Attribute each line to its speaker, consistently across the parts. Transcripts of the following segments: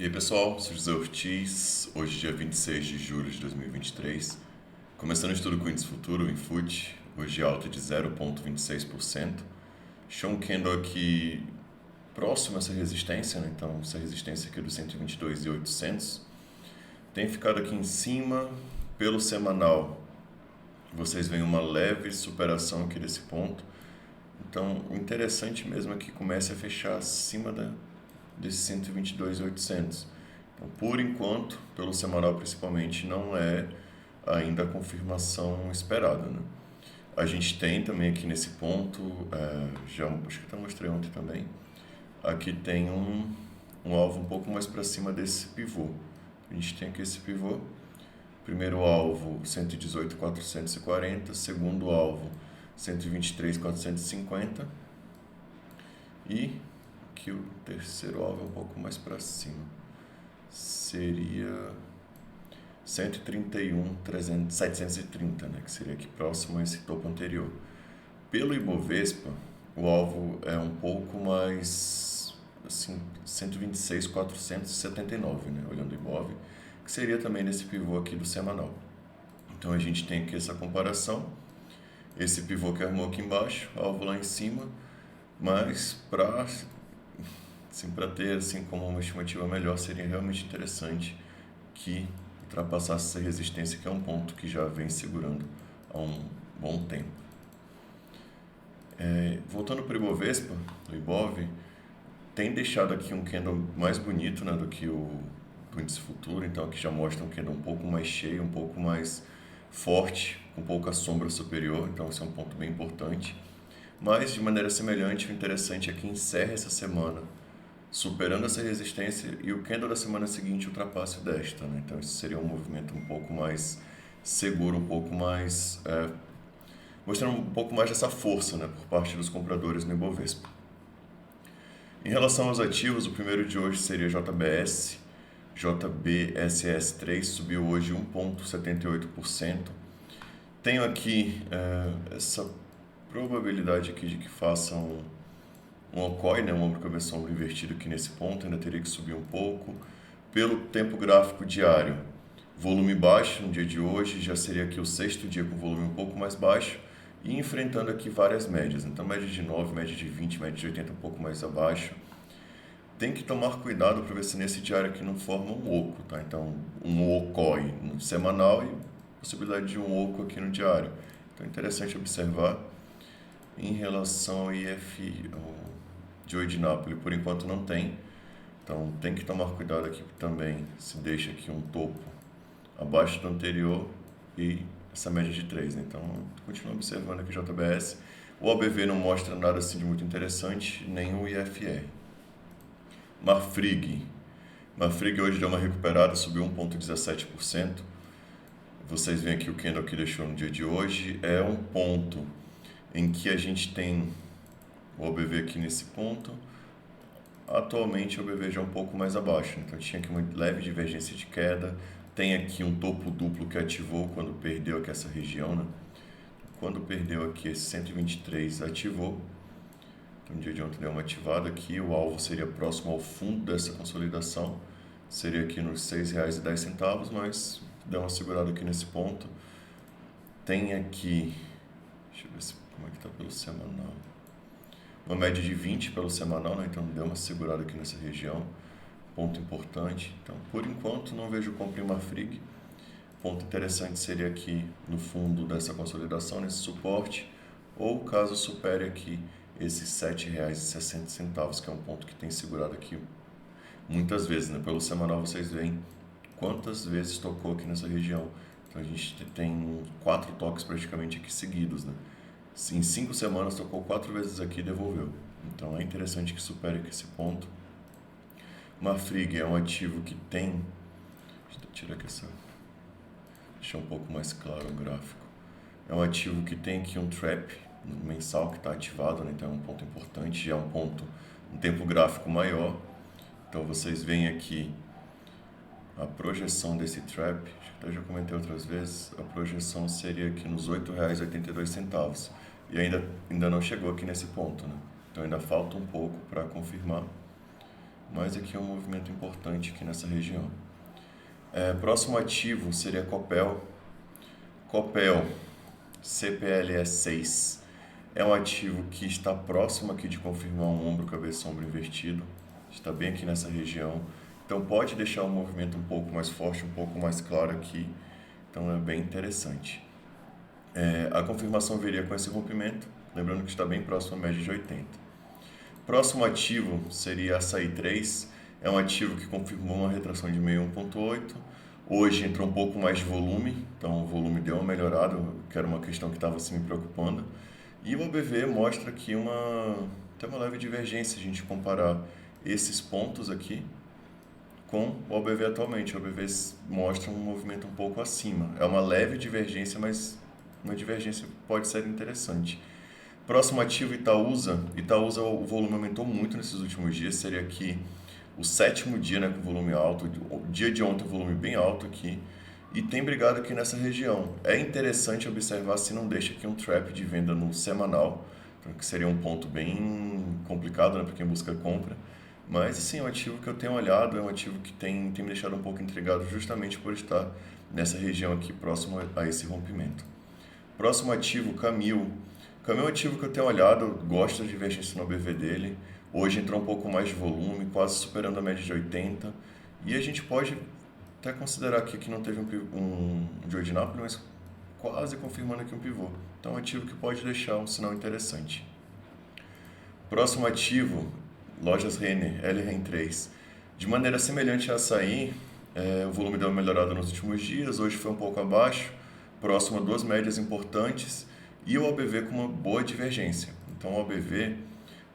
Speaker 1: E aí pessoal, sou José Ortiz, hoje dia 26 de julho de 2023, começando o estudo com o índice futuro, o Infut, hoje alta de 0,26%, show um candle aqui próximo a essa resistência, né? Então essa resistência aqui do 122.800, tem ficado aqui em cima pelo semanal, vocês veem uma leve superação aqui desse ponto, então o interessante mesmo é que comece a fechar acima desses 122.800. Então, por enquanto, pelo semanal principalmente, não é ainda a confirmação esperada, né? A gente tem também aqui nesse ponto, já acho que até mostrei ontem também, aqui tem um alvo um pouco mais para cima desse pivô. A gente tem aqui esse pivô, primeiro alvo 118.440, segundo alvo 123.450 e que o terceiro alvo é um pouco mais para cima, seria 131.730, né, que seria aqui próximo a esse topo anterior. Pelo Ibovespa, o alvo é um pouco mais, assim, 126.479, né, olhando o Ibov, que seria também nesse pivô aqui do semanal. Então a gente tem aqui essa comparação, esse pivô que armou aqui embaixo, alvo lá em cima, mas para ter assim, como uma estimativa melhor, seria realmente interessante que ultrapassasse essa resistência, que é um ponto que já vem segurando há um bom tempo. Voltando para o Ibovespa, o Ibov tem deixado aqui um candle mais bonito, né, do que o índice futuro, então aqui já mostra um candle um pouco mais cheio, um pouco mais forte, com pouca sombra superior, então esse é um ponto bem importante. Mas, de maneira semelhante, o interessante é que encerra essa semana superando essa resistência e o candle da semana seguinte ultrapasse o desta, né? Então isso seria um movimento um pouco mais seguro, um pouco mais mostrando um pouco mais dessa força, né, por parte dos compradores no Ibovespa. Em relação aos ativos, o primeiro de hoje seria JBS. JBSS3 subiu hoje 1,78%. Tenho aqui essa probabilidade aqui de que façam um OCOI, né, um ombro cabeça ombro invertido aqui nesse ponto, ainda teria que subir um pouco. Pelo tempo gráfico diário, volume baixo no dia de hoje, já seria aqui o sexto dia com volume um pouco mais baixo e enfrentando aqui várias médias. Então média de 9, média de 20, média de 80 um pouco mais abaixo. Tem que tomar cuidado para ver se nesse diário aqui não forma um oco, tá? Então um OCOI no semanal e possibilidade de um oco aqui no diário. Então é interessante observar. Em relação ao IF, de Oi de Nápoles, por enquanto não tem, então tem que tomar cuidado aqui também, se deixa aqui um topo abaixo do anterior e essa média de 3, né? Então continua observando aqui o JBS, o OBV não mostra nada assim de muito interessante, nem o IFR. Marfrig hoje deu uma recuperada, subiu 1,17%, vocês veem aqui o candle que deixou no dia de hoje, é um ponto em que a gente tem o OBV aqui nesse ponto, atualmente o OBV já é um pouco mais abaixo, então tinha aqui uma leve divergência de queda, tem aqui um topo duplo que ativou quando perdeu aqui essa região, né? Quando perdeu aqui esse 123 ativou, então no dia de ontem deu uma ativada aqui, o alvo seria próximo ao fundo dessa consolidação, seria aqui nos R$ 6,10, mas deu uma segurada aqui nesse ponto, tem aqui, deixa eu ver como é que está pelo semanal, uma média de 20 pelo semanal, né? Então deu uma segurada aqui nessa região, ponto importante. Então, por enquanto, não vejo compra em Marfrig. Ponto interessante seria aqui no fundo dessa consolidação, nesse suporte, ou caso supere aqui esses R$ 7,60, que é um ponto que tem segurado aqui muitas vezes, né? Pelo semanal vocês veem quantas vezes tocou aqui nessa região. Então a gente tem 4 toques praticamente aqui seguidos, né? Em 5 semanas tocou 4 vezes aqui e devolveu. Então é interessante que supere aqui esse ponto. Marfrig é um ativo que tem... Deixa eu tirar aqui essa... Deixar um pouco mais claro o gráfico. É um ativo que tem aqui um trap mensal que está ativado, né? Então é um ponto importante, é um tempo gráfico maior. Então vocês veem aqui a projeção desse trap, acho que eu já comentei outras vezes, a projeção seria aqui nos R$ 8,82 e ainda não chegou aqui nesse ponto, né? Então ainda falta um pouco para confirmar, mas aqui é um movimento importante aqui nessa região. Próximo ativo seria Copel. Copel, CPLE6, é um ativo que está próximo aqui de confirmar um ombro, cabeça, ombro invertido. Está bem aqui nessa região. Então pode deixar o movimento um pouco mais forte, um pouco mais claro aqui. Então é bem interessante. A confirmação viria com esse rompimento, lembrando que está bem próximo à média de 80. Próximo ativo seria Açaí 3, é um ativo que confirmou uma retração de meio 1.8. Hoje entrou um pouco mais de volume, então o volume deu uma melhorada, que era uma questão que estava me preocupando. E o ABV mostra aqui até uma leve divergência, se a gente comparar esses pontos aqui com o ABV atualmente. O ABV mostra um movimento um pouco acima. É uma leve divergência, mas uma divergência pode ser interessante. Próximo ativo, Itaúsa. Itaúsa, o volume aumentou muito nesses últimos dias, seria aqui o 7º dia, né, com volume alto. O dia de ontem, volume bem alto aqui. E tem brigado aqui nessa região. É interessante observar se não deixa aqui um trap de venda no semanal, que seria um ponto bem complicado, né, para quem busca compra. Mas, assim, é um ativo que eu tenho olhado, é um ativo que tem me deixado um pouco intrigado justamente por estar nessa região aqui, próximo a esse rompimento. Próximo ativo, Camil. Camil é um ativo que eu tenho olhado, eu gosto da divergência no ABV dele. Hoje entrou um pouco mais de volume, quase superando a média de 80. E a gente pode até considerar aqui que não teve um de ordinápolis, mas quase confirmando aqui um pivô. Então é um ativo que pode deixar um sinal interessante. Próximo ativo, Lojas Renner, LREN3. De maneira semelhante a Açaí, o volume deu uma melhorada nos últimos dias, hoje foi um pouco abaixo, próximo a duas médias importantes, e o ABV com uma boa divergência. Então o ABV,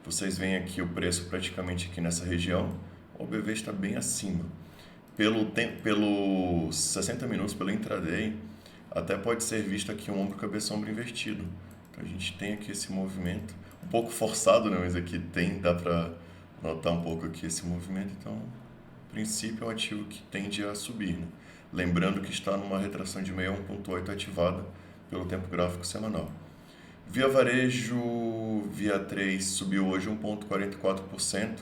Speaker 1: vocês veem aqui o preço praticamente aqui nessa região, o ABV está bem acima. Pelos 60 minutos, pelo intraday, até pode ser visto aqui um ombro, cabeça, ombro invertido. Então a gente tem aqui esse movimento, um pouco forçado, né? Mas aqui dá para notar um pouco aqui esse movimento. Então, no princípio, é um ativo que tende a subir, né? Lembrando que está numa retração de meia 1.8 ativada pelo tempo gráfico semanal. Via Varejo, Via 3 subiu hoje 1,44%.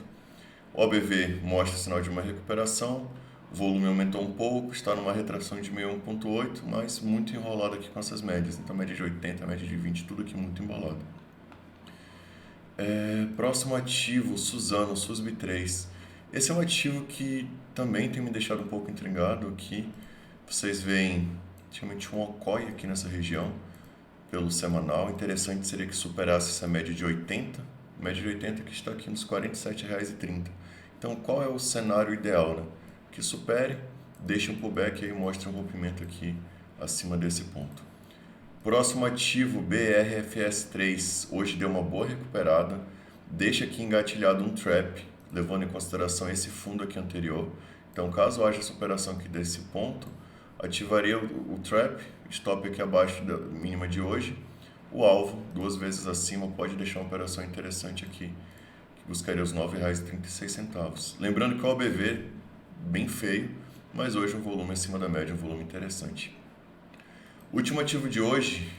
Speaker 1: O ABV mostra sinal de uma recuperação. O volume aumentou um pouco, está numa retração de meio 1.8, mas muito enrolado aqui com essas médias. Então, média de 80, média de 20, tudo aqui muito embolado. Próximo ativo, Suzano, SUSB3. Esse é um ativo que também tem me deixado um pouco intrigado aqui. Vocês veem, praticamente um OCOI aqui nessa região, pelo semanal. Interessante seria que superasse essa média de 80. Média de 80 que está aqui nos R$ 47,30. Então, qual é o cenário ideal, né? Que supere, deixe um pullback e aí mostre um rompimento aqui acima desse ponto. Próximo ativo, BRFS3, hoje deu uma boa recuperada, deixa aqui engatilhado um trap, levando em consideração esse fundo aqui anterior. Então, caso haja superação aqui desse ponto, ativaria o trap, stop aqui abaixo da mínima de hoje, o alvo, 2 vezes acima, pode deixar uma operação interessante aqui, que buscaria os R$ 9,36. Lembrando que o ABV, bem feio, mas hoje um volume acima da média, um volume interessante. O último ativo de hoje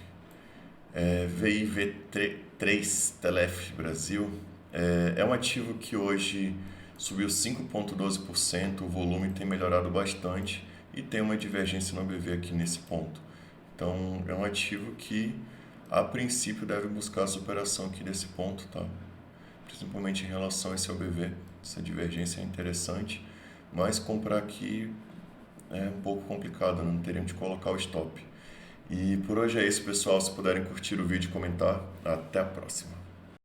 Speaker 1: é VIV3 Telef Brasil. É um ativo que hoje subiu 5,12%, o volume tem melhorado bastante e tem uma divergência no ABV aqui nesse ponto. Então é um ativo que a princípio deve buscar a superação aqui desse ponto, tá? Principalmente em relação a esse ABV, essa divergência é interessante, mas comprar aqui é um pouco complicado, não teríamos de colocar o stop. E por hoje é isso, pessoal. Se puderem curtir o vídeo e comentar, até a próxima.